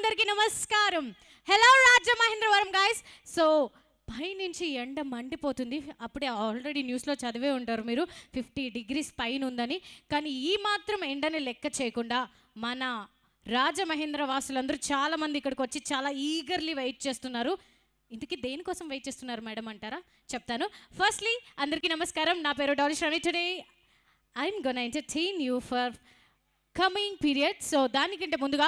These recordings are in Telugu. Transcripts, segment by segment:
అందరికీ నమస్కారం. Hello Rajamahendravaram guys. సో పైనుంచి ఎండ మండిపోతుంది. అప్పుడే ఆల్రెడీ న్యూస్లో చదివే ఉంటారు మీరు 50 degrees పైన ఉందని. కానీ ఈ మాత్రం ఎండని లెక్క చేయకుండా మన రాజమహేంద్ర వాసులందరూ చాలామంది ఇక్కడికి వచ్చి చాలా ఈగర్లీ వెయిట్ చేస్తున్నారు. ఇందుకే దేనికోసం వెయిట్ చేస్తున్నారు మేడం అంటారా? చెప్తాను. ఫస్ట్లీ అందరికీ నమస్కారం. నా పేరు Dolly Sravani. Today I'm gonna entertain you for coming period. So దానికంటే ముందుగా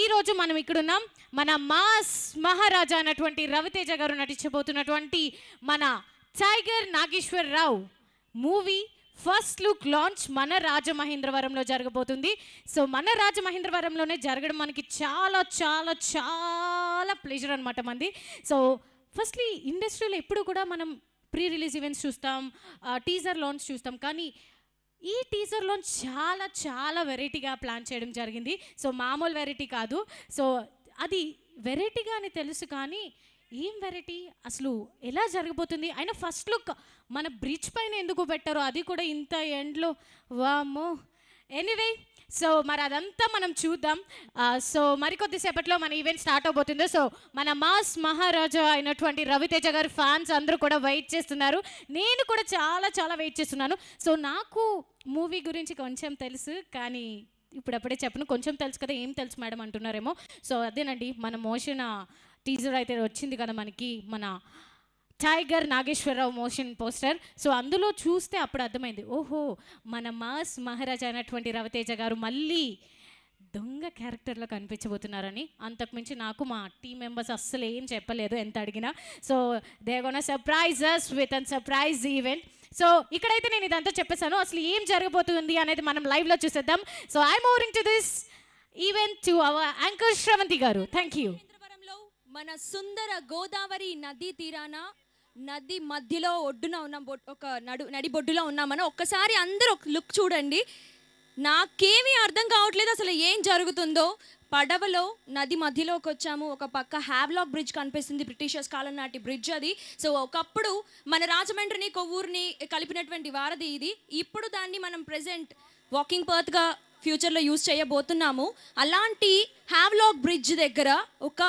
ఈరోజు మనం ఇక్కడున్నాం మన మాస్ మహారాజా అన్నటువంటి రవితేజ గారు నటించబోతున్నటువంటి మన Tiger Nageswara Rao movie first look launch మన రాజమహేంద్రవరంలో జరగబోతుంది. సో మన రాజమహేంద్రవరంలోనే జరగడం మనకి చాలా చాలా చాలా ప్లెజర్ అనమాట మంది. సో ఫస్ట్లీ ఇండస్ట్రీలో ఎప్పుడు కూడా మనం ప్రీ రిలీజ్ ఈవెంట్స్ చూస్తాం, టీజర్ లాంచ్ చూస్తాం. కానీ ఈ టీజర్లో చాలా చాలా వెరైటీగా ప్లాన్ చేయడం జరిగింది. సో మామూలు వెరైటీ కాదు. సో అది వెరైటీగా అని తెలుసు, కానీ ఏం వెరైటీ, అసలు ఎలా జరగబోతుంది, అయినా ఫస్ట్ లుక్ మన బ్రిడ్జ్ పైన ఎందుకు పెట్టారో, అది కూడా ఇంత ఎండ్లో, వామ్మో. ఎనీవే, సో మరి అదంతా మనం చూద్దాం. సో మరికొద్దిసేపట్లో మన ఈవెంట్ స్టార్ట్ అవబోతుంది. సో మన మాస్ మహారాజా అయినటువంటి రవితేజ గారి ఫ్యాన్స్ అందరూ కూడా వెయిట్ చేస్తున్నారు. నేను కూడా చాలా చాలా వెయిట్ చేస్తున్నాను. సో నాకు మూవీ గురించి కొంచెం తెలుసు, కానీ ఇప్పుడప్పుడే చెప్పను. కొంచెం తెలుసు కదా, ఏం తెలుసు మేడం అంటున్నారేమో. సో అదేనండి, మన మోషన్ టీజర్ అయితే వచ్చింది కదా మనకి, మన Tiger Nageswara Rao motion poster. So అందులో చూస్తే అప్పుడు అర్థమైంది, ఓహో మన మాస్ మహారాజా అయినటువంటి రవితేజ గారు మళ్ళీ దొంగ క్యారెక్టర్లో కనిపించబోతున్నారని. అంతకుమించి నాకు మా టీం మెంబర్స్ అస్సలు ఏం చెప్పలేదు ఎంత అడిగినా. So they gonna surprise us with a surprise event. So ఇక్కడైతే నేను ఇదంతా చెప్పేశాను. అసలు ఏం జరగబోతుంది అనేది మనం లైవ్లో చూసేద్దాం. So I moving to this event to our anchor Sravanthi garu. Thank you. మన సుందర గోదావరి నదీ తీరాన, నది మధ్యలో ఒడ్డున ఉన్నాం, ఒక నడి బొడ్డులో ఉన్నామని ఒక్కసారి అందరూ ఒక లుక్ చూడండి. నాకేమీ అర్థం కావట్లేదు అసలు ఏం జరుగుతుందో. పడవలో నది మధ్యలోకి వచ్చాము. ఒక పక్క హ్యావ్లాక్ బ్రిడ్జ్ కనిపిస్తుంది, బ్రిటిషర్స్ కాలం నాటి బ్రిడ్జ్ అది. సో ఒకప్పుడు మన రాజమండ్రిని కొవ్వూరుని కలిపినటువంటి వారధి ఇది. ఇప్పుడు దాన్ని మనం ప్రెజెంట్ వాకింగ్ పర్త్గా ఫ్యూచర్లో యూజ్ చేయబోతున్నాము. అలాంటి హ్యావ్లాక్ బ్రిడ్జ్ దగ్గర ఒక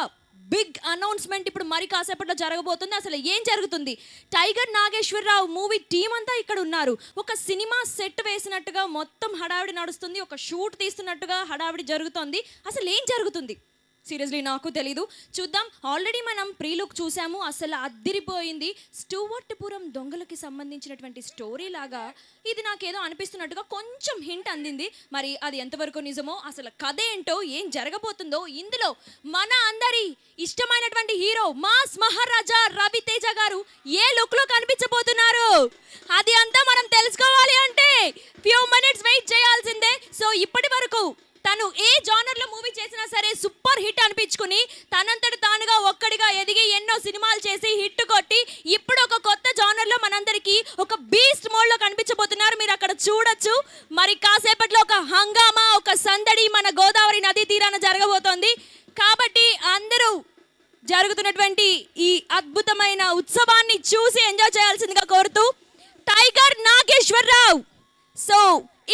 బిగ్ అనౌన్స్మెంట్ ఇప్పుడు మరి కాసేపట్లో జరగబోతుంది. అసలు ఏం జరుగుతుంది? టైగర్ నాగేశ్వరరావు మూవీ టీం అంతా ఇక్కడ ఉన్నారు. ఒక సినిమా సెట్ వేసినట్టుగా మొత్తం హడావిడి నడుస్తుంది. ఒక షూట్ తీస్తున్నట్టుగా హడావిడి జరుగుతుంది. అసలు ఏం జరుగుతుంది సీరియస్లీ నాకు తెలీదు. చూద్దాం. ఆల్రెడీ మనం ప్రీ లుక్ చూసాము, అసలు అద్దిరిపోయింది. స్టూవర్ట్పురం దొంగలకి సంబంధించినటువంటి స్టోరీ లాగా ఇది నాకేదో అనిపిస్తున్నట్టుగా కొంచెం హింట్ అందింది. మరి అది ఎంతవరకు నిజమో, అసలు కథ ఏంటో, ఏం జరగబోతుందో, ఇందులో మన అందరి ఇష్టమైనటువంటి హీరో మాస్ మహారాజా రవితేజ గారు ఏ లుక్లో కనిపించబోతున్నారు, అది అంతా మనం తెలుసుకోవాలి అంటే ఫ్యూ మినిట్స్ వెయిట్ చేయాల్సిందే. సో ఇప్పటి వరకు తను ఏ జానర్లో మూవీ చేసినా సరే సూపర్ హిట్ అనిపించుకుని తనంతటి తానుగా ఒక్కడిగా ఎదిగి ఎన్నో సినిమాలు చేసి హిట్ కొట్టి ఇప్పుడు ఒక కొత్త జానర్లో మనందరికీ ఒక బీస్ట్ మోడ్లో కనిపించబోతున్నారు. మీరు అక్కడ చూడొచ్చు. మరి కాసేపట్లో ఒక హంగామా, ఒక సందడి మన గోదావరి నదీ తీరాన జరగబోతోంది. కాబట్టి అందరూ జరుగుతున్నటువంటి ఈ అద్భుతమైన ఉత్సవాన్ని చూసి ఎంజాయ్ చేయాల్సిందిగా కోరుతూ, Tiger Nageswara Rao, so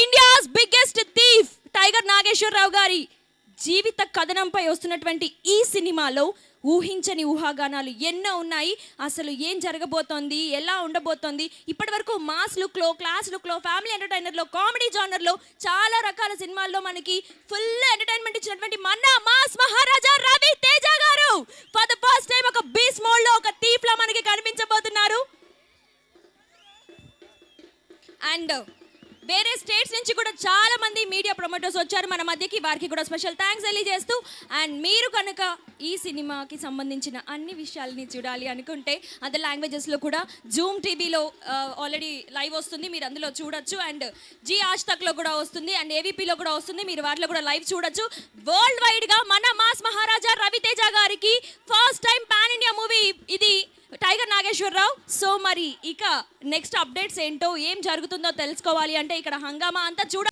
India's biggest thief Tiger Nageswara Rao garu జీవిత కథనంపై వస్తున్నటువంటి ఈ సినిమాలో ఊహించని ఊహాగానాలు ఎన్నో ఉన్నాయి. అసలు ఏం జరగబోతోంది, ఎలా ఉండబోతోంది, ఇప్పటి వరకు మాస్ లుక్లో, క్లాస్ లుక్లో, ఫ్యామిలీ ఎంటర్టైనర్లో, కామెడీ జానర్లో చాలా రకాల సినిమాల్లో మనకి ఫుల్ ఎంటర్టైన్మెంట్ ఇచ్చినటువంటి మన మాస్ మహారాజా రవితేజ గారు ఫర్ ద ఫస్ట్ టైం ఒక బీస్ మోడ్లో ఒక థీఫ్లా మనకి కనిపించబోతున్నారు. అండ్ వేరే స్టేట్స్ నుంచి కూడా చాలా మంది మీడియా ప్రమోటర్స్ వచ్చారు మన మధ్యకి. వారికి కూడా స్పెషల్ థ్యాంక్స్ తెలియజేస్తూ, అండ్ మీరు కనుక ఈ సినిమాకి సంబంధించిన అన్ని విషయాలని చూడాలి అనుకుంటే అదర్ లాంగ్వేజెస్లో కూడా జూమ్ టీవీలో ఆల్రెడీ లైవ్ వస్తుంది, మీరు అందులో చూడొచ్చు. అండ్ జీ ఆజ్ తక్లో కూడా వస్తుంది, అండ్ ఏవీపీలో కూడా వస్తుంది, మీరు వాటిలో కూడా లైవ్ చూడొచ్చు. వరల్డ్ వైడ్గా మన మాస్ మహారాజా రవితేజ గారికి first time pan India movie ఇది టైగర్ నాగేశ్వరరావు. సో మరి ఇక నెక్స్ట్ అప్డేట్స్ ఏంటో, ఏం జరుగుతుందో తెలుసుకోవాలి అంటే ఇక్కడ హంగామా అంతా చూడ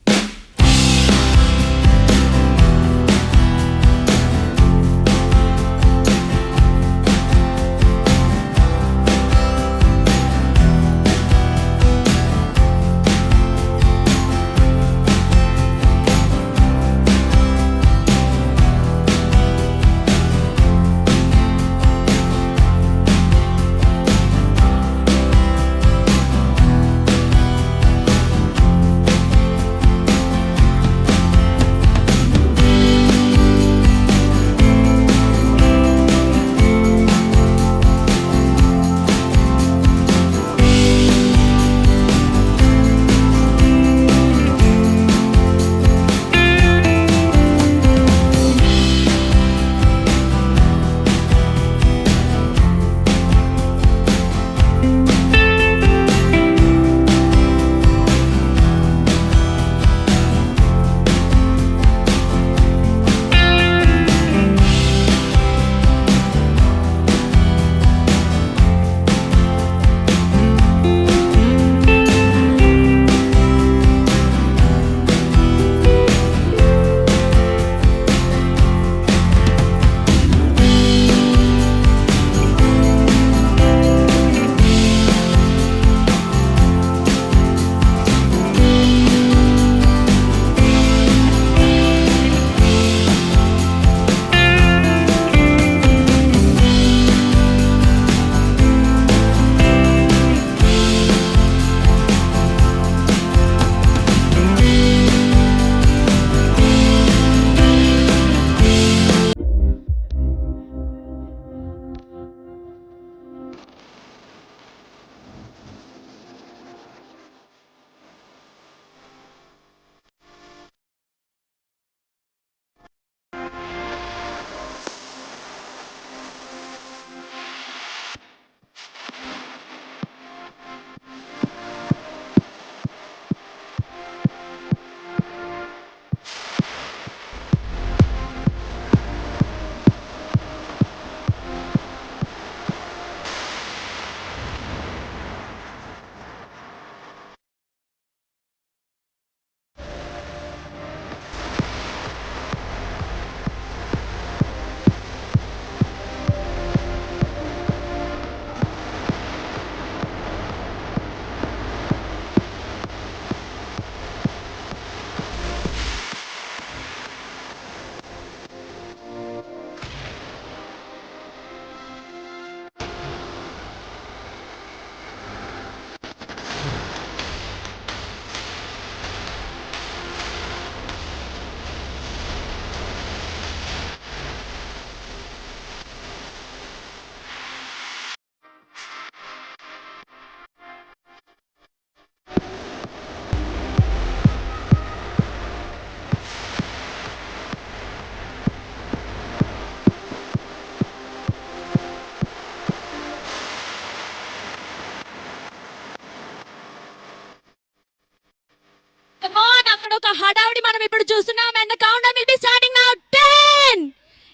హడావుడి మనం ఇప్పుడు చూస్తున్నాం. And the count down will be starting now. 10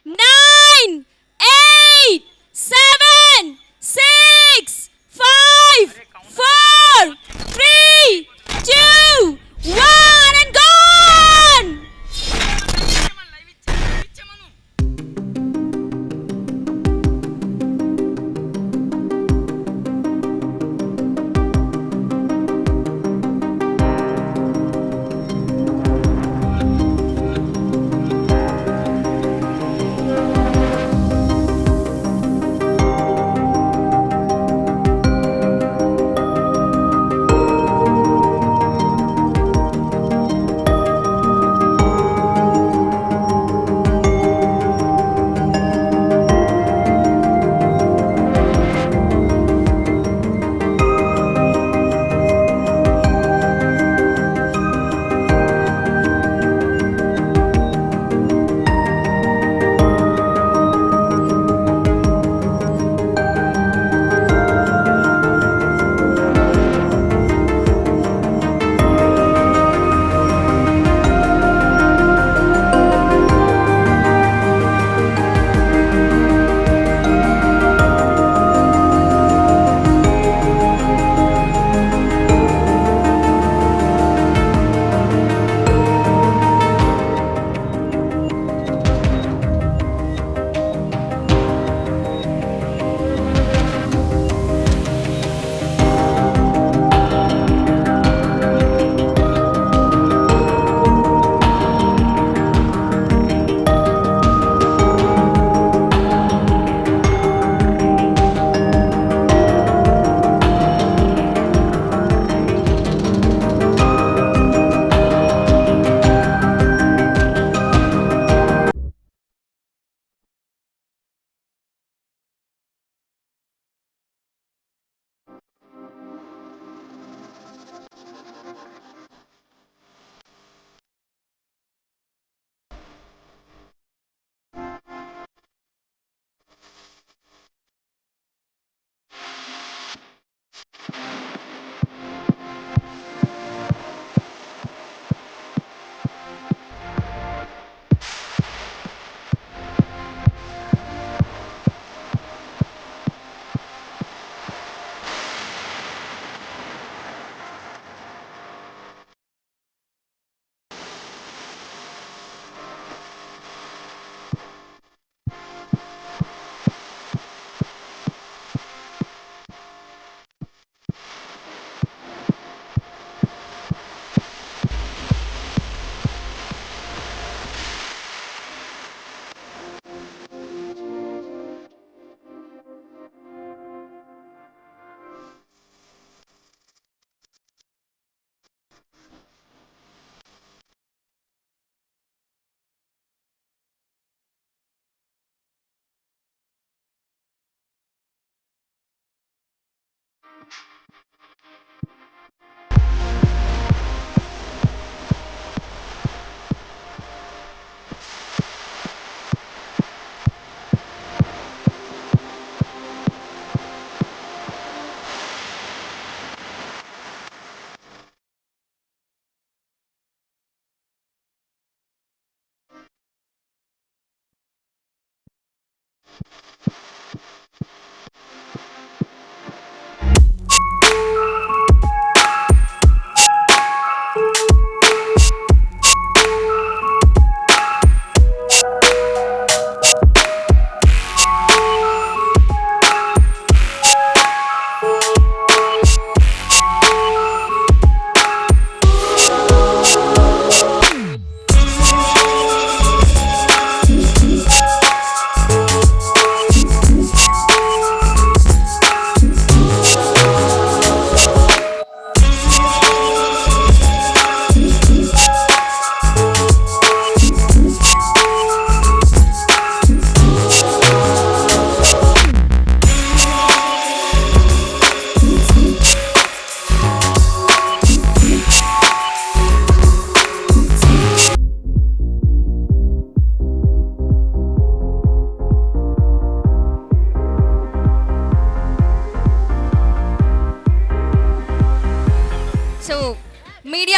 9 8 7 6 5 4 3 2 1 and gone.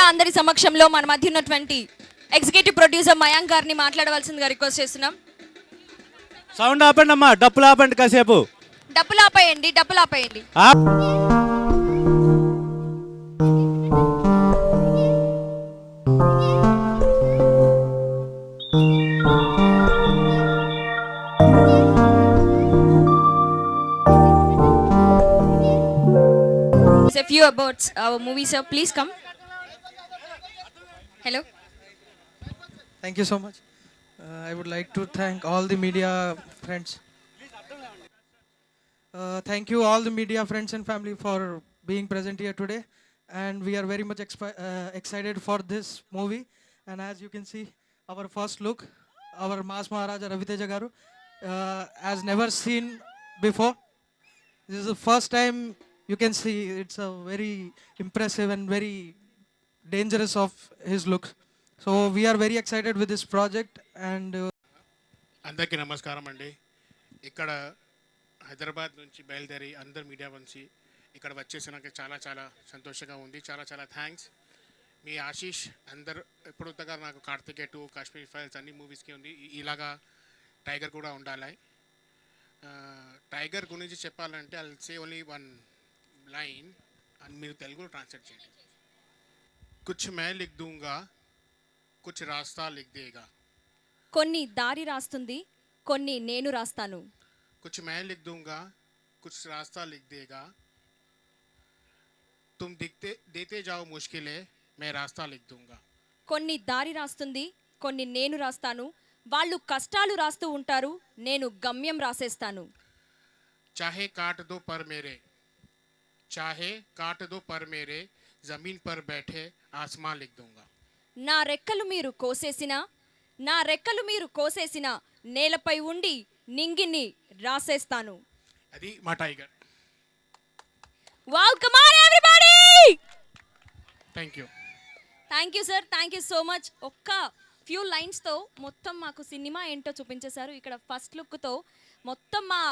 అందరి సమక్షంలో మన మధ్య ఉన్నటువంటి ఎగ్జిక్యూటివ్ ప్రొడ్యూసర్ మయాంక్ గారిని మాట్లాడవలసిందిగా రిక్వెస్ట్ చేస్తున్నాం. సౌండ్ ఆపండి అమ్మా, డప్పులు ఆపండి కాసేపు. డప్పులు ఆపేయండి, డప్పులు ఆపేయండి. A few about our movie, sir. Please come. Hello. Thank you so much. I would like to thank all the media friends. Thank you all the media friends and family for being present here today. And we are very much excited for this movie. And as you can see, our first look, our Mass Maharaja Raviteja Garu, as never seen before. This is the first time you can see. It's a very impressive and very dangerous of his looks. So we are very excited with this project and అందరికీ నమస్కారం అండి. ఇక్కడ హైదరాబాద్ నుంచి బయలుదేరి అందరు మీడియా నుంచి ఇక్కడ వచ్చేసి నాకు చాలా చాలా సంతోషంగా ఉంది. చాలా చాలా థ్యాంక్స్. మీ ఆశీష్ అందరు ఎప్పుడు గారు నాకు కార్తికేయ 2, కాశ్మీర్ ఫైల్స్ అన్ని మూవీస్కి ఉంది. ఇలాగా టైగర్ కూడా ఉండాలి. టైగర్ గురించి చెప్పాలంటే I say only one line అని మీరు తెలుగులో ట్రాన్స్లేట్ చేయండి. కుచ్ మే లిఖ్ దూంగా కుచ్ రాస్తా లిఖ్ దేగా. కొన్ని దారి రాస్తుంది, కొన్ని నేను రాస్తాను. कुछ मैं लिख दूंगा, कुछ रास्ता लिख देगा. तुम दिखते देते जाओ मुश्किलें, मैं रास्ता लिख दूंगा. కొన్ని దారి రాస్తుంది, కొన్ని నేను రాస్తాను. వాళ్ళు కష్టాలు రాస్తూ ఉంటారు, నేను గమ్యం రాసేస్తాను. चाहे काट दो पर मेरे, चाहे काट दो पर मेरे, जमीन पर बैठे आसमां लिख दूंगा. నా రెక్కలు మీరు కోసేసినా, నా రెక్కలు మీరు కోసేసినా, నేలపై ఉండి నింగిని రాసేస్తాను. అది మా tiger. Wow, come on everybody. Thank you. Thank you sir, thank you so much. ఒక్క ఫ్యూ లైన్స్తో మొత్తం మాకు సినిమా ఏంటో చూపించేశారు. ఇక్కడ ఫస్ట్ లుక్తో మొత్తం మా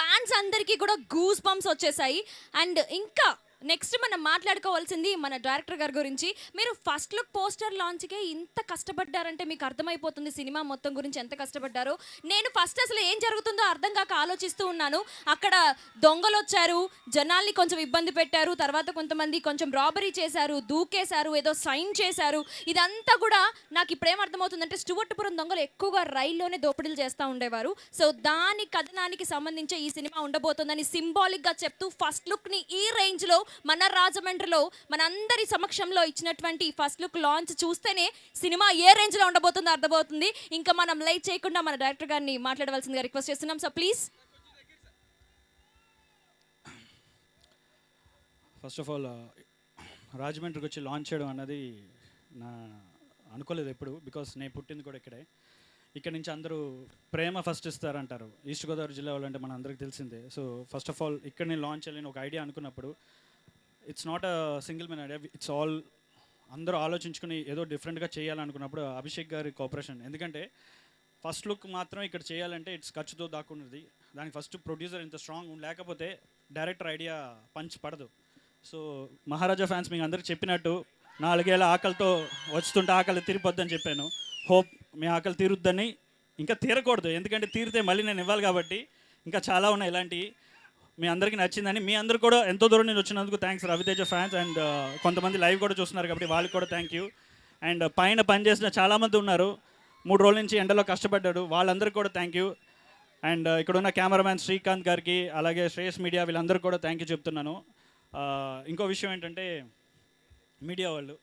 ఫ్యాన్స్ అందరికీ కూడా గూస్ బంప్స్ వచ్చేసాయి. అండ్ ఇంకా నెక్స్ట్ మనం మాట్లాడుకోవాల్సింది మన డైరెక్టర్ గారి గురించి. మీరు ఫస్ట్ లుక్ పోస్టర్ లాంచ్కే ఇంత కష్టపడ్డారంటే మీకు అర్థమైపోతుంది సినిమా మొత్తం గురించి ఎంత కష్టపడ్డారో. నేను ఫస్ట్ అసలు ఏం జరుగుతుందో అర్థం కాక ఆలోచిస్తూ ఉన్నాను. అక్కడ దొంగలు వచ్చారు, జనాల్ని కొంచెం ఇబ్బంది పెట్టారు, తర్వాత కొంతమంది కొంచెం రాబరీ చేశారు, దూకేశారు, ఏదో సైన్ చేశారు. ఇదంతా కూడా నాకు ఇప్పుడేం అర్థమవుతుందంటే స్టువర్ట్పురం దొంగలు ఎక్కువగా రైల్లోనే దోపిడీలు చేస్తూ ఉండేవారు. సో దాని కథనానికి సంబంధించి ఈ సినిమా ఉండబోతుందని సింబాలిక్గా చెప్తూ ఫస్ట్ లుక్ని ఈ రేంజ్లో మన రాజమండ్రిలో మన అందరి సమక్షంలో ఇచ్చినటువంటి ఫస్ట్ లుక్ లాంచ్ చూస్తేనే సినిమా ఏ రేంజ్లో ఉండబోతుందో అర్థమవుతుంది. ఇంకా మనం లైట్ చేయకుండా మన డైరెక్టర్ గారిని మాట్లాడవలసిందిగా రిక్వెస్ట్ చేస్తున్నాం. So please. First of all రాజమండ్రికి వచ్చి లాంచ్ చేయడం అన్నది నా అనుకోలేదు ఎప్పుడు, బికాస్ నేను పుట్టింది కూడా ఇక్కడే. ఇక్కడ నుంచి అందరూ ప్రేమ ఫస్ట్ ఇస్తారంటారు. ఈస్ట్ గోదావరి జిల్లా వాళ్ళంటే మన అందరికి తెలిసిందే. సో ఫస్ట్ ఆఫ్ ఆల్ ఇక్కడ నేను లాంచ్ చేయాలని ఒక ఐడియా అనుకున్నప్పుడు it's not a single men idea, it's all అందరూ ఆలోచించుకుని ఏదో డిఫరెంట్గా చేయాలనుకున్నప్పుడు అభిషేక్ గారి కోఆపరేషన్. ఎందుకంటే ఫస్ట్ లుక్ మాత్రం ఇక్కడ చేయాలంటే ఇట్స్ ఖర్చుతో దాక్కున్నది. దానికి ఫస్ట్ ప్రొడ్యూసర్ ఇంత స్ట్రాంగ్ లేకపోతే డైరెక్టర్ ఐడియా పంచ్ పడదు. సో మహారాజా ఫ్యాన్స్ మీకు అందరికి చెప్పినట్టు 4 ఏళ్ళ ఆకలితో వస్తుంటే ఆకలి తీరిపోద్దని చెప్పాను. హోప్ మీ ఆకలి తీరుద్దని, ఇంకా తీరకూడదు, ఎందుకంటే తీరితే మళ్ళీ నేను ఇవ్వాలి కాబట్టి. ఇంకా చాలా ఉన్నాయి ఇలాంటివి. మీ అందరికీ నచ్చిందని, మీ అందరూ కూడా ఎంతో దూరం నుంచి వచ్చినందుకు థ్యాంక్స్ రవితేజ ఫ్యాన్స్. అండ్ కొంతమంది లైవ్ కూడా చూస్తున్నారు కాబట్టి వాళ్ళకి కూడా థ్యాంక్ యూ. అండ్ పైన పనిచేసిన చాలామంది ఉన్నారు, 3 రోజుల నుంచి ఎండలో కష్టపడ్డాడు, వాళ్ళందరికీ కూడా థ్యాంక్ యూ. అండ్ ఇక్కడ ఉన్న కెమెరామ్యాన్ శ్రీకాంత్ గారికి, అలాగే శ్రేయస్ మీడియా, వీళ్ళందరికీ కూడా థ్యాంక్ యూ చెప్తున్నాను. ఇంకో విషయం ఏంటంటే మీడియా వాళ్ళు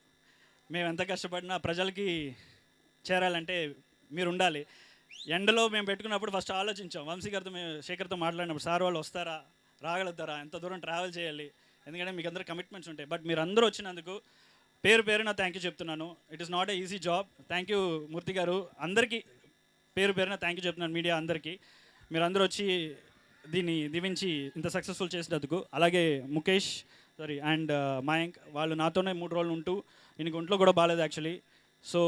మేము ఎంత కష్టపడినా ప్రజలకి చేరాలంటే మీరు ఉండాలి. ఎండలో మేము పెట్టుకున్నప్పుడు ఫస్ట్ ఆలోచించాం, వంశీ గారితో మేము శేఖర్తో మాట్లాడినప్పుడు, సార్ వాళ్ళు వస్తారా, రాగలుగుతారా, ఎంత దూరం ట్రావెల్ చేయాలి, ఎందుకంటే మీకు అందరూ కమిట్మెంట్స్ ఉంటాయి. బట్ మీరు అందరూ వచ్చినందుకు పేరు పేరున థ్యాంక్ యూ చెప్తున్నాను. It is not a easy job. Thank you Murthy garu, అందరికీ పేరు పేరున థ్యాంక్ యూ చెప్తున్నాను. మీడియా అందరికీ మీరు అందరూ వచ్చి దీన్ని దీవించి ఇంత సక్సెస్ఫుల్ చేసినందుకు. అలాగే ముఖేష్ అండ్ మయాంక్ వాళ్ళు నాతోనే 3 రోజులు ఉంటూ, ఈయనకి ఒంట్లో కూడా బాగాలేదు యాక్చువల్లీ. సో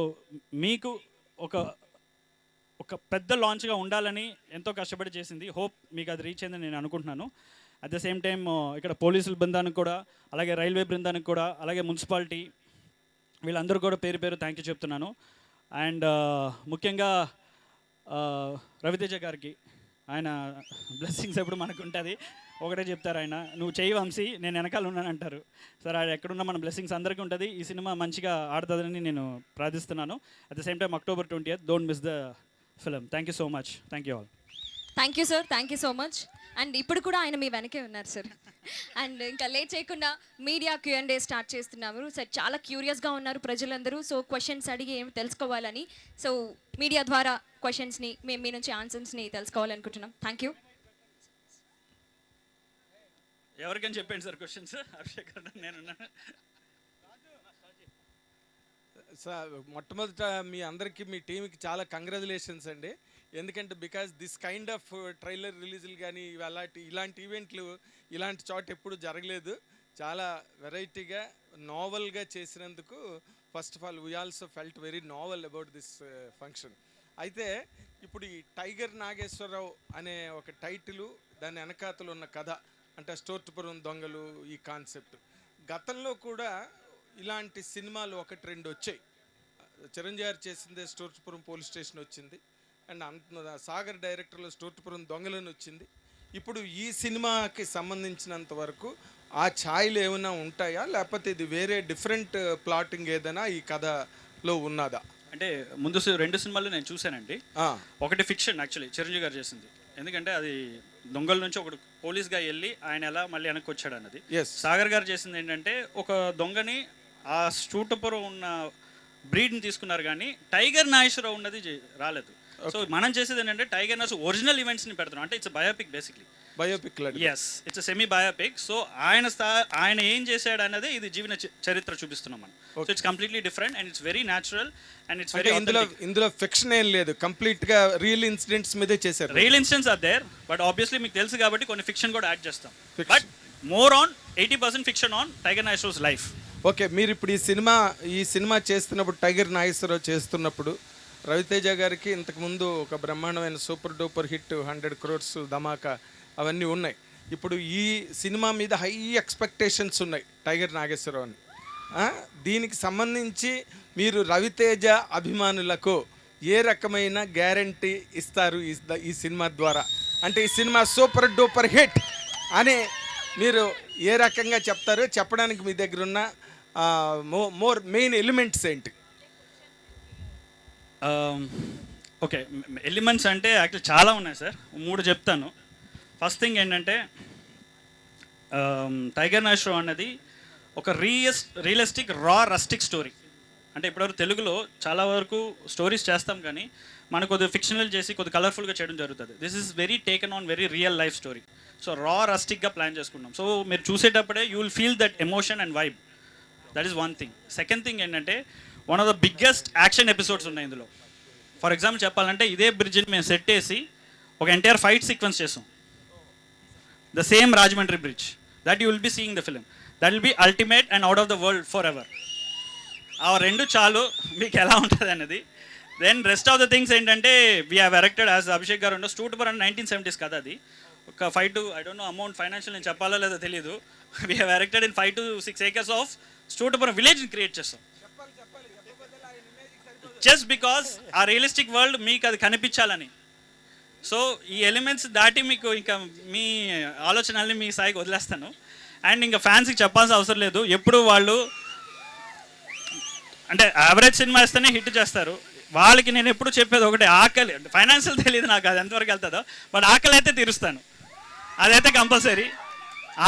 మీకు ఒక పెద్ద లాంచ్గా ఉండాలని ఎంతో కష్టపడి చేసింది. హోప్ మీకు అది రీచ్ అయిందని నేను అనుకుంటున్నాను. అట్ ద సేమ్ టైం ఇక్కడ పోలీసుల బృందానికి కూడా, అలాగే రైల్వే బృందానికి కూడా, అలాగే మున్సిపాలిటీ వీళ్ళందరూ కూడా పేరు పేరు థ్యాంక్ యూ చెప్తున్నాను. అండ్ ముఖ్యంగా రవితేజ గారికి ఆయన బ్లెస్సింగ్స్ ఎప్పుడు మనకు ఉంటుంది. ఒకటే చెప్తారు ఆయన, నువ్వు చెయ్యి వంశీ, నేను వెనకాల ఉన్నాను అంటారు. సరే ఆయన ఎక్కడున్నా మన బ్లెస్సింగ్స్ అందరికీ ఉంటుంది. ఈ సినిమా మంచిగా ఆడుతుందని నేను ప్రార్థిస్తున్నాను. At the same time October 20th, don't miss the film. Thank you so much. Thank you all. Thank you sir, thank you so much. And ఇప్పుడు కూడా ఆయన మీ వెనకే ఉన్నారు సార్. అండ్ ఇంకా లేట్ చేయకుండా మీడియా Q&A స్టార్ట్ చేస్తున్నాము సార్. చాలా క్యూరియస్గా ఉన్నారు ప్రజలందరూ. సో క్వశ్చన్స్ అడిగి ఏమి తెలుసుకోవాలని, సో మీడియా ద్వారా క్వశ్చన్స్ని మేము మీ నుంచి ఆన్సర్స్ని తెలుసుకోవాలనుకుంటున్నాం. Thank you. ఎవరికైనా చెప్పండి సార్ క్వశ్చన్స్. అభిషేక్ గారు నేనున్నాను. సార్ మొట్టమొదట మీ అందరికీ మీ టీంకి చాలా కంగ్రాచులేషన్స్ అండి. ఎందుకంటే because this kind of trailer రిలీజులు కానీ ఇలాంటి ఈవెంట్లు ఇలాంటి చోట ఎప్పుడు జరగలేదు. చాలా వెరైటీగా నావల్గా చేసినందుకు first of all we also felt very novel about this function. అయితే ఇప్పుడు ఈ టైగర్ నాగేశ్వరరావు అనే ఒక టైటిలు, దాని వెనకాతలు ఉన్న కథ, అంటే స్టోర్టుపురం దొంగలు, ఈ కాన్సెప్ట్ గతంలో కూడా ఇలాంటి సినిమాలు 1-2 వచ్చాయి. చిరంజీవి గారు చేసిందే స్టోర్టుపురం పోలీస్ స్టేషన్ వచ్చింది, అండ్ సాగర్ డైరెక్టర్లో స్టోర్టుపురం దొంగలని వచ్చింది. ఇప్పుడు ఈ సినిమాకి సంబంధించినంత వరకు ఆ ఛాయలు ఏమైనా ఉంటాయా, లేకపోతే ఇది వేరే డిఫరెంట్ ప్లాటింగ్ ఏదైనా ఈ కథలో ఉన్నదా? అంటే ముందు 2 సినిమాలు నేను చూశానండి. ఒకటి ఫిక్షన్ యాక్చువల్లీ చిరంజీవి గారు చేసింది. ఎందుకంటే అది దొంగల నుంచి ఒకడు పోలీస్గా వెళ్ళి ఆయన ఎలా మళ్ళీ వెనక్కి వచ్చాడు అన్నది. సాగర్ గారు చేసింది ఏంటంటే ఒక దొంగని ఆ స్టూటపురం ఉన్న బ్రీడ్ని తీసుకున్నారు, కానీ టైగర్ నాగేశ్వరరావు ఉన్నది రాలేదు. సో మనం చేసేది ఏంటంటే టైగర్ నాగేశ్వర ఒరిజినల్ ఈవెంట్స్ని పెడుతున్నాం. అంటే it's biopic basically. Biopic yes, it's semi biopic. So ఆయన ఏం చేశాడు అనేది ఇది జీవన చరిత్ర చూపిస్తున్నాం మనం. So it's completely different and it's very natural and it's very ఇందులో ఫిక్షన్ ఏం లేదు, కంప్లీట్ గా రియల్ ఇన్సిడెంట్స్ మీదే చేశారు. Real incidents are there, but obviously మీకు తెలుసు కాబట్టి కొన్ని ఫిక్షన్ కూడా యాడ్ చేస్తాం. But more on 80% fiction on Tiger Nageswararao's life. Okay, మీరు ఇప్పుడు ఈ సినిమా చేస్తున్నప్పుడు, టైగర్ నాగేశ్వరరావు చేస్తున్నప్పుడు, రవితేజ గారికి ఇంతకుముందు ఒక బ్రహ్మాండమైన సూపర్ డూపర్ హిట్ 100 crores ధమాకా అవన్నీ ఉన్నాయి. ఇప్పుడు ఈ సినిమా మీద హై ఎక్స్పెక్టేషన్స్ ఉన్నాయి టైగర్ నాగేశ్వరరావు అని. దీనికి సంబంధించి మీరు రవితేజ అభిమానులకు ఏ రకమైన గ్యారంటీ ఇస్తారు ఈ సినిమా ద్వారా? అంటే ఈ సినిమా సూపర్ డూపర్ హిట్ అని మీరు ఏ రకంగా చెప్తారు? చెప్పడానికి మీ దగ్గర ఉన్న మోర్ మెయిన్ ఎలిమెంట్స్ ఏంటి? ఓకే, ఎలిమెంట్స్ అంటే యాక్చువల్లీ చాలా ఉన్నాయి సార్. 3 చెప్తాను. ఫస్ట్ థింగ్ ఏంటంటే టైగర్ నాగేశ్వరరావు అన్నది ఒక రియలిస్టిక్ రా రస్టిక్ స్టోరీ. అంటే ఇప్పటివరకు తెలుగులో చాలా వరకు స్టోరీస్ చేస్తాం, కానీ మనకు కొద్దిగా ఫిక్షనల్ చేసి కొద్దిగా కలర్ఫుల్గా చేయడం జరుగుతుంది. This is very taken on very real life story. So raw రస్టిక్గా ప్లాన్ చేసుకున్నాం. సో మీరు చూసేటప్పుడే you will feel that emotion and vibe. That is one thing. Second thing ఏంటంటే one of the biggest action episodes ఉన్నాయి ఇందులో. ఫర్ ఎగ్జాంపుల్ చెప్పాలంటే ఇదే బ్రిడ్జ్ని మేము సెట్ చేసి ఒక ఎంటైర్ ఫైట్ సీక్వెన్స్ చేసాం. The same Rajahmundry bridge that you will be seeing the film. That will be ultimate and out of the world forever. ఆ 2 చాలు మీకు ఎలా ఉంటుంది అనేది. Then rest of the things ఏంటంటే we have erected as Abhishek garu ఉండో స్టూటపురం 1970s కదా అది. ఒక 5 to I don't know amount financial నేను చెప్పాలో లేదో తెలియదు. We have erected in 5 to 6 acres of స్టూటపురం విలేజ్ని create చేస్తాం. జస్ట్ బికాస్ ఆ రియలిస్టిక్ వరల్డ్ మీకు అది కనిపించాలని. సో ఈ ఎలిమెంట్స్ దాటి మీకు ఇంకా మీ ఆలోచనల్ని మీ స్థాయికి వదిలేస్తాను. అండ్ ఇంకా ఫ్యాన్స్కి చెప్పాల్సిన అవసరం లేదు. ఎప్పుడు వాళ్ళు అంటే యావరేజ్ సినిమా ఇస్తేనే హిట్ చేస్తారు. వాళ్ళకి నేను ఎప్పుడు చెప్పేది ఒకటే, ఆకలి. ఫైనాన్షియల్ తెలియదు నాకు అది ఎంతవరకు వెళ్తుందో, బట్ ఆకలి అయితే తీరుస్తాను. అదైతే కంపల్సరీ.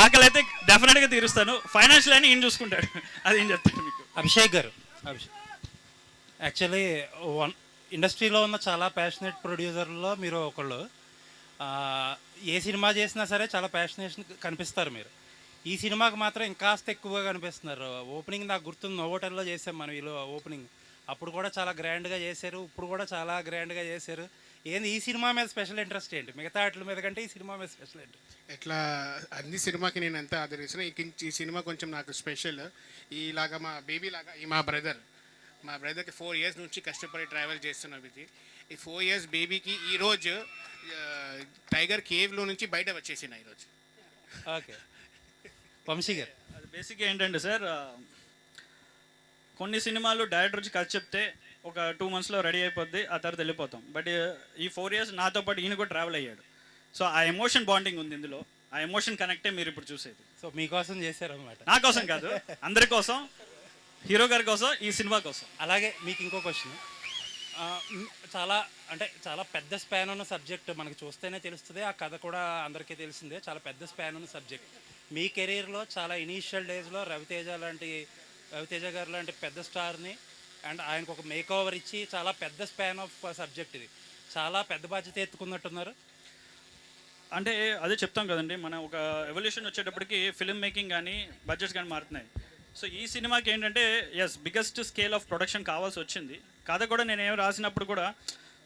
ఆకలి అయితే డెఫినెట్గా తీరుస్తాను. ఫైనాన్షియల్ అని ఈయన చూసుకుంటాడు. అది ఏం చెప్తాను మీకు. అభిషేక్ గారు, యాక్చువల్లీ ఇండస్ట్రీలో ఉన్న చాలా ప్యాషనేట్ ప్రొడ్యూసర్లో మీరు ఒకళ్ళు. ఏ సినిమా చేసినా సరే చాలా ప్యాషనేషన్ కనిపిస్తారు మీరు. ఈ సినిమాకి మాత్రం ఇంకాస్త ఎక్కువగా కనిపిస్తున్నారు. ఓపెనింగ్ నాకు గుర్తుంది, నోవోటల్లో చేసాం మనం వీళ్ళు ఓపెనింగ్. అప్పుడు కూడా చాలా గ్రాండ్గా చేశారు, ఇప్పుడు కూడా చాలా గ్రాండ్గా చేశారు. ఏంది ఈ సినిమా మీద స్పెషల్ ఇంట్రెస్ట్ ఏంటి? మిగతా వాటి మీద కంటే ఈ సినిమా మీద స్పెషల్ ఏంటి? ఎట్లా అన్ని సినిమాకి నేను ఎంత ఆదరిస్తున్నా, ఈ సినిమా కొంచెం నాకు స్పెషల్. ఈలాగా మా బేబీ లాగా మా బ్రదర్కి 4 years నుంచి కష్టపడి ట్రావెల్ చేస్తున్నాం. ఈ 4 years బేబీకి ఈరోజు టైగర్ కేవ్లో నుంచి బయట వచ్చేసిన ఈరోజు. ఓకే, వంశీ గారు. అది బేసిక్గా ఏంటంటే సార్, కొన్ని సినిమాలు డైరెక్టర్ వచ్చి కథ చెప్తే ఒక 2 monthsలో రెడీ అయిపోద్ది, ఆ తర్వాత వెళ్ళిపోతాం. బట్ ఈ 4 years నాతో పాటు ఈయన కూడా ట్రావెల్ అయ్యాడు. సో ఆ ఎమోషన్ బాండింగ్ ఉంది ఇందులో. ఆ ఎమోషన్ కనెక్టే మీరు ఇప్పుడు చూసేది. సో మీకోసం చేశారనమాట. నా కోసం కాదు, అందరి కోసం, హీరో గారి కోసం, ఈ సినిమా కోసం. అలాగే మీకు ఇంకో క్వశ్చన్. చాలా అంటే చాలా పెద్ద స్పాన్ ఉన్న సబ్జెక్ట్ మనకు చూస్తేనే తెలుస్తుంది, ఆ కథ కూడా అందరికీ తెలిసిందే. చాలా పెద్ద స్పాన్ ఉన్న సబ్జెక్ట్. మీ కెరీర్లో చాలా ఇనీషియల్ డేస్లో రవితేజ గారు లాంటి పెద్ద స్టార్ని అండ్ ఆయనకు ఒక మేక్ ఓవర్ ఇచ్చి చాలా పెద్ద స్పాన్ ఆఫ్ సబ్జెక్ట్ ఇది. చాలా పెద్ద బాధ్యత ఎత్తుకున్నట్టున్నారు. అంటే అదే చెప్తాం కదండి, మన ఒక ఎవల్యూషన్ వచ్చేటప్పటికి ఫిల్మ్ మేకింగ్ కానీ బడ్జెట్స్ కానీ మారుతున్నాయి. సో ఈ సినిమాకి ఏంటంటే బిగ్గెస్ట్ స్కేల్ ఆఫ్ ప్రొడక్షన్ కావాల్సి వచ్చింది. కథ కూడా నేను ఏం రాసినప్పుడు కూడా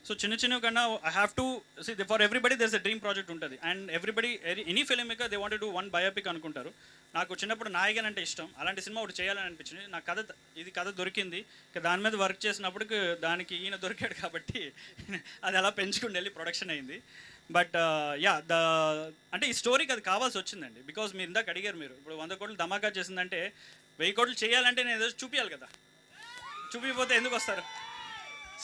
సో చిన్న కన్నా I have to see for everybody there's a dream project ఉంటుంది. And everybody any film maker they want to one biopic అనుకుంటారు. నాకు చిన్నప్పుడు నాయకన్ అంటే ఇష్టం. అలాంటి సినిమా ఒకటి చేయాలని అనిపించింది. నాకు కథ దొరికింది. దాని మీద వర్క్ చేసినప్పుడు దానికి ఈయన దొరికాడు కాబట్టి అది అలా పెంచుకుని వెళ్ళి ప్రొడక్షన్ అయింది. బట్ అంటే ఈ స్టోరీకి అది కావాల్సి వచ్చిందండి. బికాజ్ మీరు ఇందాక అడిగారు, మీరు ఇప్పుడు 100 కోట్లు ధమాకా చేసిందంటే 1000 కోట్లు చేయాలంటే నేను ఏదో చూపించాలి కదా, చూపించకపోతే ఎందుకు వస్తారు?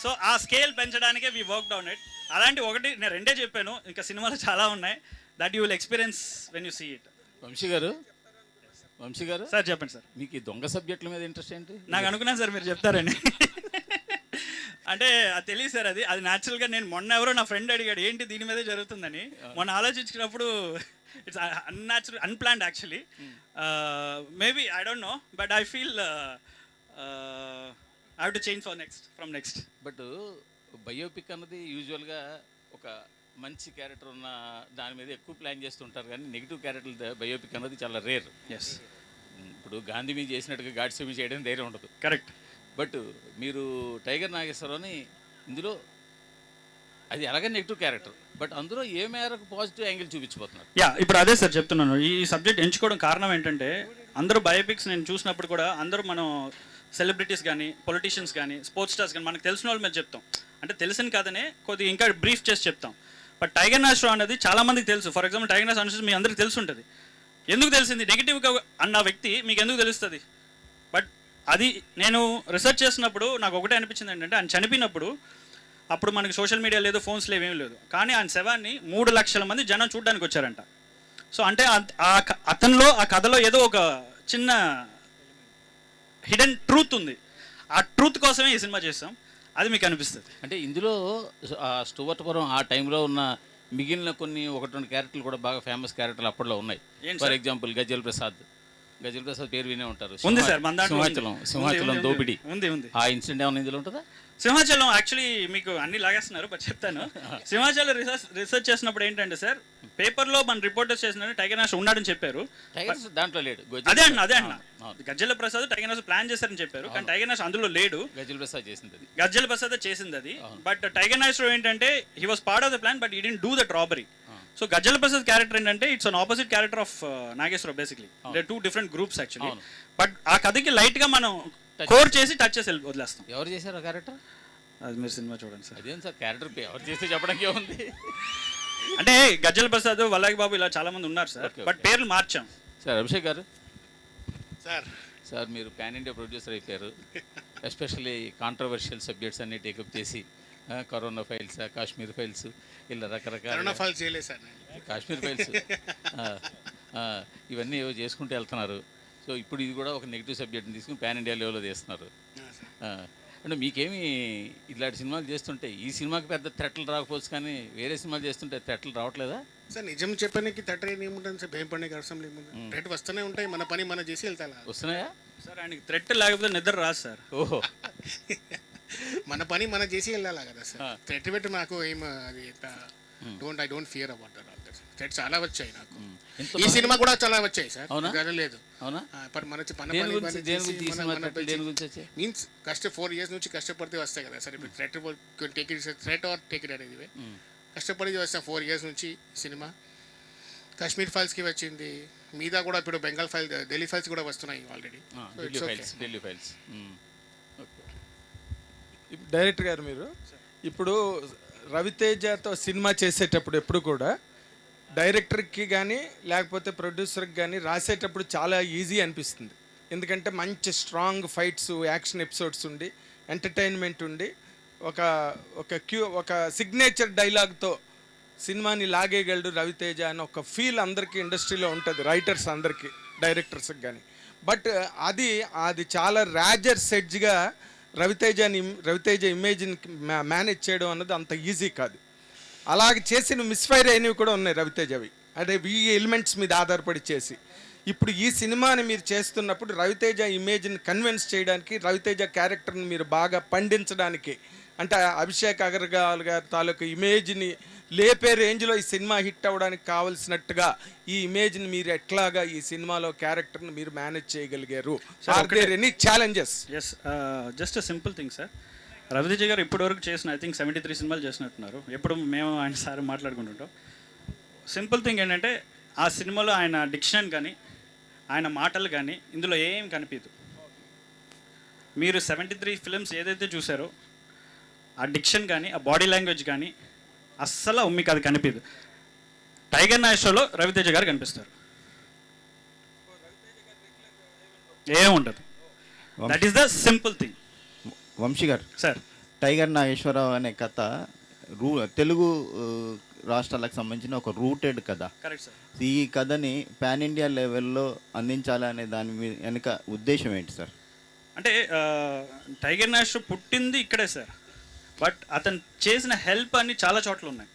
సో ఆ స్కేల్ పెంచడానికే వీ వర్క్ డౌన్ ఇట్. అలాంటి ఒకటి నేను రెండే చెప్పాను, ఇంకా సినిమాలు చాలా ఉన్నాయి. That you will experience when you see it. Vamsi garu sir చెప్పండి సార్. మీకు ఈ దొంగ సబ్జెక్టుల మీద ఇంట్రెస్ట్ ఏంటి? నాకు అనుకున్నాను సార్ మీరు చెప్తారని. అంటే అది తెలియదు సార్, అది న్యాచురల్గా నేను మొన్న ఎవరో నా ఫ్రెండ్ అడిగాడు ఏంటి దీని మీదే జరుగుతుందని. మొన్న ఆలోచించినప్పుడు it's unnatural, unplanned actually. Maybe I don't know, but I feel I have to change from next. But biopic అన్నది యూజువల్గా ఒక మంచి క్యారెక్టర్ ఉన్న దాని మీద ఎక్కువ ప్లాన్ చేస్తుంటారు, కానీ నెగిటివ్ క్యారెక్టర్ బయోపిక్ అన్నది చాలా రేర్. ఎస్, ఇప్పుడు గాంధీ మీద చేసినట్టుగా గాడ్స్ మీద చేయడం ధైర్యం ఉండదు. కరెక్ట్. బట్ మీరు టైగర్ నాగేశ్వరరావుని ఇందులో అది అలాగే నెగిటివ్ క్యారెక్టర్, బట్ అందులో ఏ మేరకు పాజిటివ్ యాంగిల్ చూపించబోతున్నారు? ఇప్పుడు అదే సార్ చెప్తున్నాను. ఈ సబ్జెక్ట్ ఎంచుకోవడం కారణం ఏంటంటే అందరూ బయోపిక్స్ నేను చూసినప్పుడు కూడా అందరూ మనం సెలబ్రిటీస్ కానీ, పొలిటీషియన్స్ కానీ, స్పోర్ట్స్ స్టార్స్ కానీ మనకు తెలిసిన వాళ్ళ మీద చెప్తాం. అంటే తెలిసిన కాదనే కొద్దిగా ఇంకా బ్రీఫ్ చేసి చెప్తాం. బట్ టైగర్ నాగేశ్వరరావు అనేది చాలా మందికి తెలుసు. ఫర్ ఎగ్జాంపుల్ టైగర్ నాగేశ్వరరావు మీ అందరికీ తెలిసి ఉంటుంది. ఎందుకు తెలిసింది? నెగిటివ్గా అన్న వ్యక్తి మీకు ఎందుకు తెలుస్తుంది? బట్ అది నేను రీసెర్చ్ చేసినప్పుడు నాకు ఒకటే అనిపించింది ఏంటంటే, ఆయన చనిపోయినప్పుడు అప్పుడు మనకి సోషల్ మీడియా లేదు, ఫోన్స్ లేవు, ఏమీ లేదు. కానీ ఆయన శవాన్ని 3 లక్షల మంది జనం చూడడానికి వచ్చారంట. సో అంటే అతనిలో ఆ కథలో ఏదో ఒక చిన్న హిడెన్ ట్రూత్ ఉంది. ఆ ట్రూత్ కోసమే ఈ సినిమా చేస్తాం. అది మీకు అనిపిస్తుంది. అంటే ఇందులో స్టువర్ట్పురం ఆ టైంలో ఉన్న మిగిలిన కొన్ని 1-2 క్యారెక్టర్లు కూడా బాగా ఫేమస్ క్యారెక్టర్లు అప్పట్లో ఉన్నాయి. ఫర్ ఎగ్జాంపుల్ గజల్ ప్రసాద్ పేరు వినే ఉంటారు. ఉంది సార్, మన సింహాచలం దోపిడి ఉంది. ఆ ఇన్సిడెంట్ ఏమైనా ఇందులో ఉంటుందా? సింహాచలం యాక్చువల్లీ మీకు అన్ని లాగేస్తున్నారు, బట్ చెప్తాను. సింహాచలం రీసెర్చ్ చేసినప్పుడు ఏంటంటే సార్, పేపర్లో మన రిపోర్టర్స్ చేసిన టైగర్ నాగేశ్వరరావు ఉన్నాడని చెప్పారు. దాంట్లో లేడు. అదే అన్న గజ్జల ప్రసాద్ టైగర్ నాగేశ్వరరావు ప్లాన్ చేశారని చెప్పారు, కానీ టైగర్ నాగేశ్వరరావు అందులో లేడు. గజల్ ప్రసాద్ చేసింది అది. బట్ టైగర్ నాగేశ్వరరావు ఏంటంటే he was part of the plan, but he didn't do that robbery. So Gajjala Prasad character ఏంటంటే it's an opposite character of Nageswararao. Basically they 2 different groups actually. But ఆ కథకి లైట్గా మనం కోర్ చేసి టచ్ చేసి వదిలేస్తాం. ఎవరు చేశారు ఆ క్యారెక్టర్? అది మీరు సినిమా చూడండి సార్. అదేం సార్ క్యారెక్టర్ ఎవరు చేస్తే చెప్పడానికి ఏముంది? అంటే గజ్జల ప్రసాద్, వల్లాగి బాబు ఇలా చాలా మంది ఉన్నారు సార్, బట్ పేర్లు మార్చాం. సార్ అభిషేక్ గారు సార్ మీరు పాన్ ఇండియా ప్రొడ్యూసర్ అయిపోయారు. ఎస్పెషల్లీ కాంట్రవర్షియల్ సబ్జెక్ట్స్ అన్ని టేకప్ చేసి కరోనా ఫైల్స్, కాశ్మీర్ ఫైల్స్, ఇలా రకరకాల కాశ్మీర్ ఫైల్స్ ఇవన్నీ ఏవో చేసుకుంటూ వెళ్తున్నారు. సో ఇప్పుడు ఇది కూడా ఒక నెగిటివ్ సబ్జెక్ట్ని తీసుకుని పాన్ ఇండియా లెవెల్లో చేస్తున్నారు. అంటే మీకేమి ఇలాంటి సినిమాలు చేస్తుంటే ఈ సినిమాకి పెద్ద థ్రెట్లు రాకపోవచ్చు, కానీ వేరే సినిమాలు చేస్తుంటే థ్రెట్లు రావట్లేదా? సార్ నిజం చెప్పడానికి థ్రెట్ ఏముంటుంది సార్, భయం పడే అవసరం లేముంది. థ్రెట్ వస్తూనే ఉంటాయి, మన పని మనం చేసి వెళ్తా. వస్తున్నాయా సార్? ఆయనకి థ్రెట్ లేకపోతే నిద్ర రాదు సార్. ఓహో, మన పని మనం చేసి వెళ్ళాలా కదా సార్. థ్రెట్ పెట్టి నాకు ఏం అది I don't fear about that. Threat చాలా వచ్చాయి నాకు. ఈ సినిమా కూడా చాలా వచ్చాయి సార్, లేదు మీన్స్ 4 years నుంచి కష్టపడితే వస్తాయి కదా సార్. ఇప్పుడు థ్రెట్ ఆర్ టేక్ ఇట్ అనేది కష్టపడి వస్తాం 4 years నుంచి. సినిమా కాశ్మీర్ ఫైల్స్కి వచ్చింది, మీద కూడా ఇప్పుడు బెంగాల్ ఫైల్, ఢిల్లీ ఫైల్స్ కూడా వస్తున్నాయి ఆల్రెడీ. ఢిల్లీ ఫైల్స్. డైరెక్టర్ గారు మీరు ఇప్పుడు రవితేజతో సినిమా చేసేటప్పుడు ఎప్పుడు కూడా డైరెక్టర్కి కానీ లేకపోతే ప్రొడ్యూసర్కి కానీ రాసేటప్పుడు చాలా ఈజీ అనిపిస్తుంది. ఎందుకంటే మంచి స్ట్రాంగ్ ఫైట్స్, యాక్షన్ ఎపిసోడ్స్ ఉండి, ఎంటర్టైన్మెంట్ ఉండి, ఒక సిగ్నేచర్ డైలాగ్తో సినిమాని లాగేయగలడు రవితేజ అని ఒక ఫీల్ అందరికీ ఇండస్ట్రీలో ఉంటుంది, రైటర్స్ అందరికీ, డైరెక్టర్స్కి కానీ. బట్ అది చాలా ర్యాజర్ సెడ్జ్గా రవితేజ ఇమేజ్ని మేనేజ్ చేయడం అన్నది అంత ఈజీ కాదు. అలాగే చేసిన మిస్ఫైర్ అయినవి కూడా ఉన్నాయి రవితేజవి, అదే ఈ ఎలిమెంట్స్ మీద ఆధారపడి చేసి. ఇప్పుడు ఈ సినిమాని మీరు చేస్తున్నప్పుడు రవితేజ ఇమేజ్ని కన్విన్స్ చేయడానికి, రవితేజ క్యారెక్టర్ని మీరు బాగా పండించడానికి, అంటే అభిషేక్ అగర్వాల్ గారి తాలూకు ఇమేజ్ని లేపే రేంజ్లో ఈ సినిమా హిట్ అవ్వడానికి కావలసినట్టుగా ఈ ఇమేజ్ని మీరు ఎట్లాగా ఈ సినిమాలో క్యారెక్టర్ని మీరు మేనేజ్ చేయగలిగారు? Are there any challenges? Yes, just simple thing sir. Ravi Teja garu ఇప్పటివరకు చేసిన ఐ థింక్ 73 సినిమాలు చేసినట్టున్నారు. ఎప్పుడు మేము ఆయన సార్ మాట్లాడుకుంటుంటాం. సింపుల్ థింగ్ ఏంటంటే ఆ సినిమాలో ఆయన డిక్షన్ కానీ ఆయన మాటలు కానీ ఇందులో ఏం కనిపించదు. మీరు 73 ఫిల్మ్స్ ఏదైతే చూసారో ఆ డిక్షన్ కానీ ఆ బాడీ లాంగ్వేజ్ కానీ అస్సలు మీకు అది కనిపించదు. టైగర్ నాయక్ షోలో రవితేజ గారు కనిపిస్తారు, ఏముండదు. That is the simple thing. Vamsi garu, sir, tiger Nageswararao అనే కథ తెలుగు రాష్ట్రాలకు సంబంధించిన ఒక రూటెడ్ కథ. Correct sir. ఈ కథని పాన్ ఇండియా లెవెల్లో అందించాలనే దాని వెనుక ఉద్దేశం ఏంటి సార్? అంటే టైగర్ నాష్ పుట్టింది ఇక్కడే సార్, బట్ అతను చేసిన హెల్ప్ అని చాలా చోట్ల ఉన్నాయి.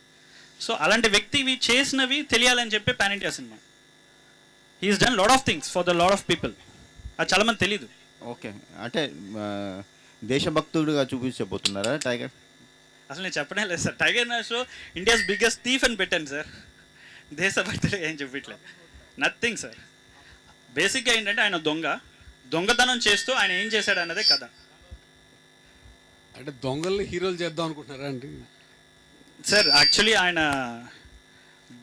సో అలాంటి వ్యక్తివి చేసినవి తెలియాలని చెప్పి pan India cinema. He's done lot of things for the lot of people. అది చాలామంది తెలీదు. ఓకే, అంటే దేశభక్తుడిగా చూపించబోతున్నారా టైగర్? అసలు నేను చెప్పనే లేదు sir. Tiger Nash India's biggest thief అని పెట్టాను సార్. దేశభక్తులు ఏం చెప్పట్లేదు, నథింగ్ సార్. బేసిక్గా ఏంటంటే ఆయన దొంగతనం చేస్తూ ఆయన ఏం చేశాడు అన్నదే కథ. అంటే దొంగల్ని హీరోలు చేద్దాం అనుకుంటున్నారా అండి? సార్ యాక్చువల్లీ ఆయన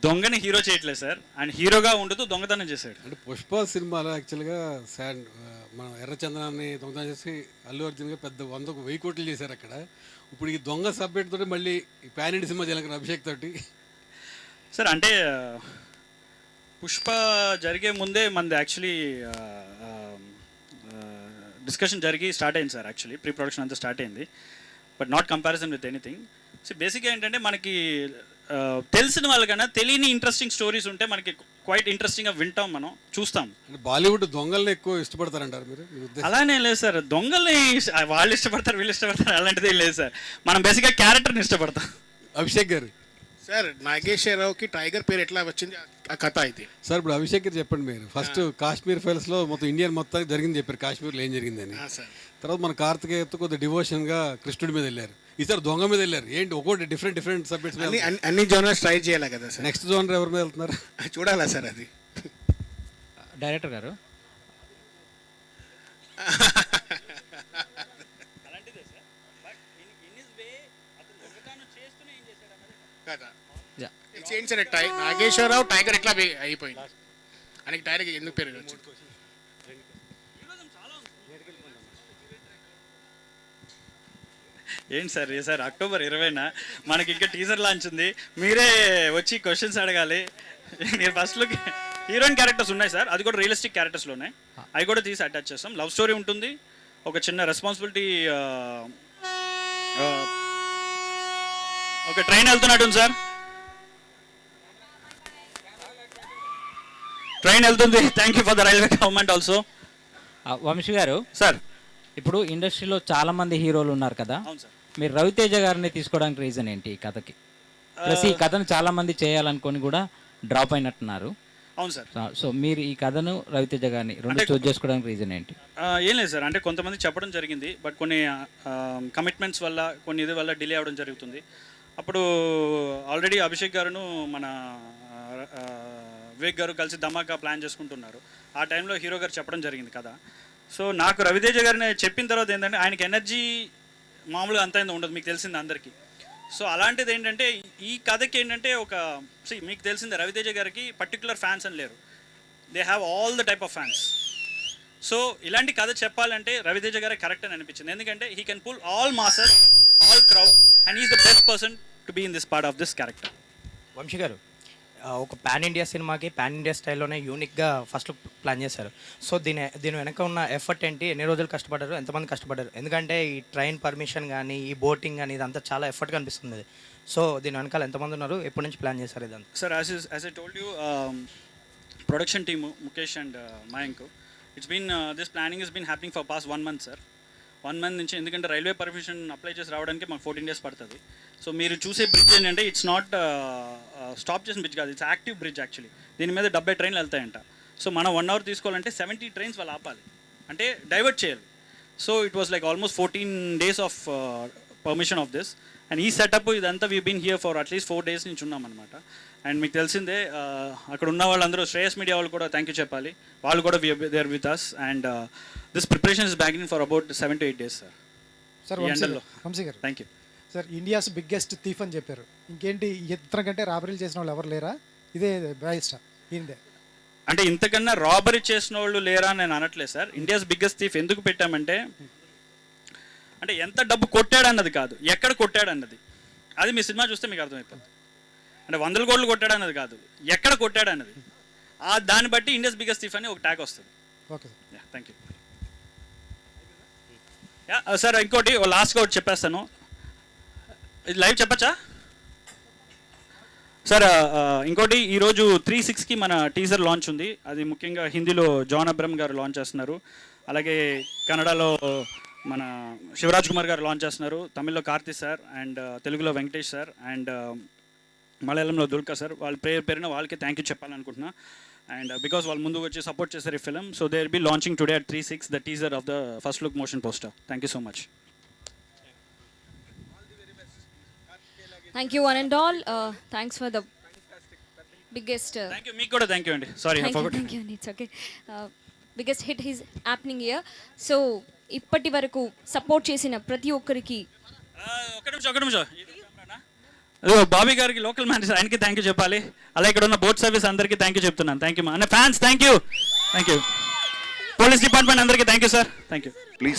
దొంగని హీరో చేయట్లేదు సార్, ఆయన హీరోగా ఉండుతూ దొంగతనం చేశాడు. అంటే పుష్ప సినిమాలో యాక్చువల్గా మనం ఎర్రచందనాన్ని దొంగతనం చేసి అల్లు అర్జున్గా పెద్ద 100,000 కోట్లు చేశారు అక్కడ. ఇప్పుడు ఈ దొంగ సబ్జెక్ట్ తోటి మళ్ళీ ఈ పాన్ ఇండియా సినిమా చేయాలి అభిషేక్ తోటి. సార్ అంటే పుష్ప జరిగే ముందే మనది యాక్చువల్లీ డిస్కషన్ జరిగి స్టార్ట్ అయింది సార్. యాక్చువల్లీ ప్రీ ప్రొడక్షన్ అంతా స్టార్ట్ అయింది, but not comparison with anything. So బేసిక్గా ఏంటంటే మనకి తెలిసిన వాళ్ళకన్నా తెలియని ఇంట్రెస్టింగ్ స్టోరీస్ ఉంటే మనకి క్వైట్ ఇంట్రెస్టింగ్గా వింటాం, మనం చూస్తాం. అంటే బాలీవుడ్ దొంగల్ని ఎక్కువ ఇష్టపడతారంటారు మీరు? అలానే లేదు సార్, దొంగల్ని వాళ్ళు ఇష్టపడతారు వీళ్ళు ఇష్టపడతారు అలాంటిది లేదు సార్. మనం బేసిక్గా క్యారెక్టర్ని ఇష్టపడతాం. అభిషేక్ గారు, సార్ నాగేశ్వరరావుకి టైగర్ పేరు ఎట్లా వచ్చింది ఆ కథ అయితే? సార్ ఇప్పుడు అభిషేక్ గారు చెప్పండి. మీరు ఫస్ట్ కాశ్మీర్ ఫైల్స్లో మొత్తం ఇండియన్ మొత్తానికి జరిగింది చెప్పారు, కాశ్మీర్లో ఏం జరిగిందని. తర్వాత మన కార్తికేయతో కొద్దిగా డివోషన్గా కృష్ణుడి మీద వెళ్ళారు, ఈసారి దొంగ మీద వెళ్ళారు. ఏంటి ఒక్కోటి డిఫరెంట్ సబ్జెక్ట్స్ అన్ని జోనర్స్ ట్రై చేయాలి కదా సార్. నెక్స్ట్ జోనర్ ఎవరి మీద వెళ్తున్నారు చూడాలా సార్? అది డైరెక్టర్ గారు కదా చేంజ్ సార్. నాగేశ్వరరావు టైగర్ ఎట్లా అయిపోయింది అని టైగర్ ఎందుకు పేరు వచ్చింది? ఏంటి సార్ సార్ అక్టోబర్ 20న మనకి ఇంకా టీజర్ లాంచ్ ఉంది, మీరే వచ్చి క్వశ్చన్స్ అడగాలి. మీరు ఫస్ట్లో హీరోయిన్ క్యారెక్టర్స్ ఉన్నాయి సార్, అది కూడా రియలిస్టిక్ క్యారెక్టర్స్లో ఉన్నాయి, అవి కూడా తీసి అటాచ్ చేస్తాం. లవ్ స్టోరీ ఉంటుంది, ఒక చిన్న రెస్పాన్సిబిలిటీ. ఒక ట్రైన్ వెళ్తున్నట్టుంది సార్, ట్రైన్ వెళ్తుంది. Thank you for the railway government also. Vamsi garu, sir ఇప్పుడు ఇండస్ట్రీలో చాలా మంది హీరోలు ఉన్నారు కదా, అవును సార్. మీరు రవితేజ గారిని తీసుకోవడానికి రీజన్ ఏంటి ఈ కథకి? ప్లస్ ఈ కథను చాలా మంది చేయాలనుకొని కూడా డ్రాప్ అయినట్టున్నారు. అవును సార్. సో మీరు ఈ కథను రవితేజ గారిని రెండు చూస్ చేసుకోవడానికి రీజన్ ఏంటి? ఏం లేదు సార్, అంటే కొంతమంది చెప్పడం జరిగింది, బట్ కొన్ని కమిట్మెంట్స్ వల్ల కొన్ని ఇది వల్ల డిలే అవ్వడం జరుగుతుంది. అప్పుడు ఆల్రెడీ అభిషేక్ గారును మన వివేక్ గారు కలిసి ధమాకా ప్లాన్ చేసుకుంటున్నారు. ఆ టైంలో హీరో గారు చెప్పడం జరిగింది కదా. సో నాకు రవితేజ గారిని చెప్పిన తర్వాత ఏంటంటే ఆయనకి ఎనర్జీ మామూలుగా అంత ఉండదు, మీకు తెలిసింది అందరికీ. సో అలాంటిది ఏంటంటే ఈ కథకి ఏంటంటే మీకు తెలిసిందే రవితేజ గారికి పర్టికులర్ ఫ్యాన్స్ అని లేరు, they have all the type of fans. So ఇలాంటి కథ చెప్పాలంటే రవితేజ గారే కరెక్ట్ అని అనిపించింది, ఎందుకంటే he can pull all masses, all crowd, and is the best person to be in this part of this character. Vamsi గారు, ఒక పాన్ ఇండియా సినిమాకి పాన్ ఇండియా స్టైల్లోనే యూనిక్గా ఫస్ట్ ప్లాన్ చేశారు. సో దీని వెనక ఉన్న ఎఫర్ట్ ఏంటి, ఎన్ని రోజులు కష్టపడ్డారు, ఎంతమంది కష్టపడ్డారు? ఎందుకంటే ఈ ట్రైన్ పర్మిషన్ కానీ ఈ బోటింగ్ కానీ ఇదంతా చాలా ఎఫర్ట్ కనిపిస్తుంది. సో దీని వెనకాల ఎంతమంది ఉన్నారు, ఎప్పటి నుంచి ప్లాన్ చేశారు ఇదంతా? Sir as I told you, production team Mukesh and Mayank, it's been this planning is been happening for past 1 month sir. 1 month నుంచి, ఎందుకంటే రైల్వే పర్మిషన్ అప్లై చేసి రావడానికి మాకు 14 days పడుతుంది. సో మీరు చూసే బ్రిడ్జ్ ఏంటంటే ఇట్స్ నాట్ స్టాప్ చేసిన బ్రిడ్జ్ కాదు, ఇట్స్ యాక్టివ్ బ్రిడ్జ్ యాక్చువల్లీ. దీని మీద 70 ట్రైన్లు వెళ్తాయంట. సో మనం 1 hour తీసుకోవాలంటే 70 trains వాళ్ళు ఆపాలి, అంటే డైవర్ట్ చేయాలి. So it was like almost 14 days of permission of this. And ఈ సెటప్ ఇదంతా we been here for at least 4 days నుంచి ఉన్నామన్నమాట. అండ్ మీకు తెలిసిందే, అక్కడ ఉన్న వాళ్ళందరూ శ్రేయస్ మీడియా వాళ్ళు కూడా థ్యాంక్ యూ చెప్పాలి, వాళ్ళు కూడా they are with us. And this preparation is began for about 7 to 8 days sir. Sir Vamsi garu, thank you sir India's biggest thief అని చెప్పారు. ఇంకేంటి ఇతర కంటే రాబరీలు చేసిన వాళ్ళు ఎవరు లేరా? ఇదే బెస్ట్ ఇందే. అంటే ఇంతకన్నా రాబరీ చేసిన వాళ్ళు లేరా అని నేను అనట్లేదు సార్. ఇండియాస్ బిగ్గెస్ట్ థీఫ్ ఎందుకు పెట్టామంటే, అంటే ఎంత డబ్బు కొట్టాడు అన్నది కాదు, ఎక్కడ కొట్టాడు అన్నది. అది మీ సినిమా చూస్తే మీకు అర్థమైపోతుంది. అంటే 100 కోట్లు కొట్టాడు అన్నది కాదు, ఎక్కడ కొట్టాడు అన్నది. దాన్ని బట్టి ఇండియాస్ బిగ్గెస్ట్ థీఫ్ అని ఒక ట్యాగ్ వస్తుంది. Okay sir, thank you. Sir ఇంకోటి లాస్ట్గా ఒకటి చెప్పేస్తాను, ఇది లైవ్ చెప్పచ్చా సార్? ఇంకోటి ఈరోజు 3/6కి మన టీజర్ లాంచ్ ఉంది. అది ముఖ్యంగా హిందీలో జాన్ అబ్రహం గారు లాంచ్ చేస్తున్నారు, అలాగే కన్నడలో మన శివరాజ్ కుమార్ గారు లాంచ్ చేస్తున్నారు, తమిళ్లో కార్తీ సార్, అండ్ తెలుగులో వెంకటేష్ సార్, అండ్ మలయాళంలో దుల్కర్ సార్. వాళ్ళ పేరున వాళ్ళకి థ్యాంక్ యూ చెప్పాలనుకుంటున్నా. అండ్ బికాస్ వాళ్ళు ముందుకు వచ్చి సపోర్ట్ చేశారు ఈ film. So they will be launching today at 3/6 the teaser of the first look motion poster. Thank you so much. Thank you one and all. Thanks for the biggest thank you. మీకు కూడా థ్యాంక్ యూ అండి. సారీ థ్యాంక్ యూ అండి, it's okay. Biggest hit is happening here. So ఇప్పటి వరకు సపోర్ట్ చేసిన ప్రతి ఒక్కరికి ఒక నిమిషం బాబీ గారికి, లోకల్ మేనేజర్, ఆయనకి థ్యాంక్ యూ చెప్పాలి. అలా ఇక్కడ ఉన్న బోట్ సర్వీస్ అందరికీ థ్యాంక్ యూ చెప్తున్నాను. థ్యాంక్ యూ మా అన్న fans, thank you. Police department అందరికీ thank you sir. Thank you. Please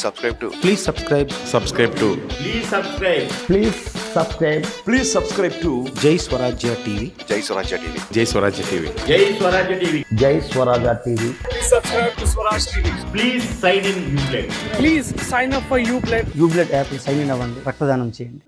subscribe to Jai Swarajya TV. Jai Swarajya TV. Jai Swarajya TV. Jai Swarajya TV. Jai Swarajya TV. Please subscribe to Swaraj TV. Please sign in Ublade. Ublade app sign in అవ్వండి, రక్తదానం చేయండి.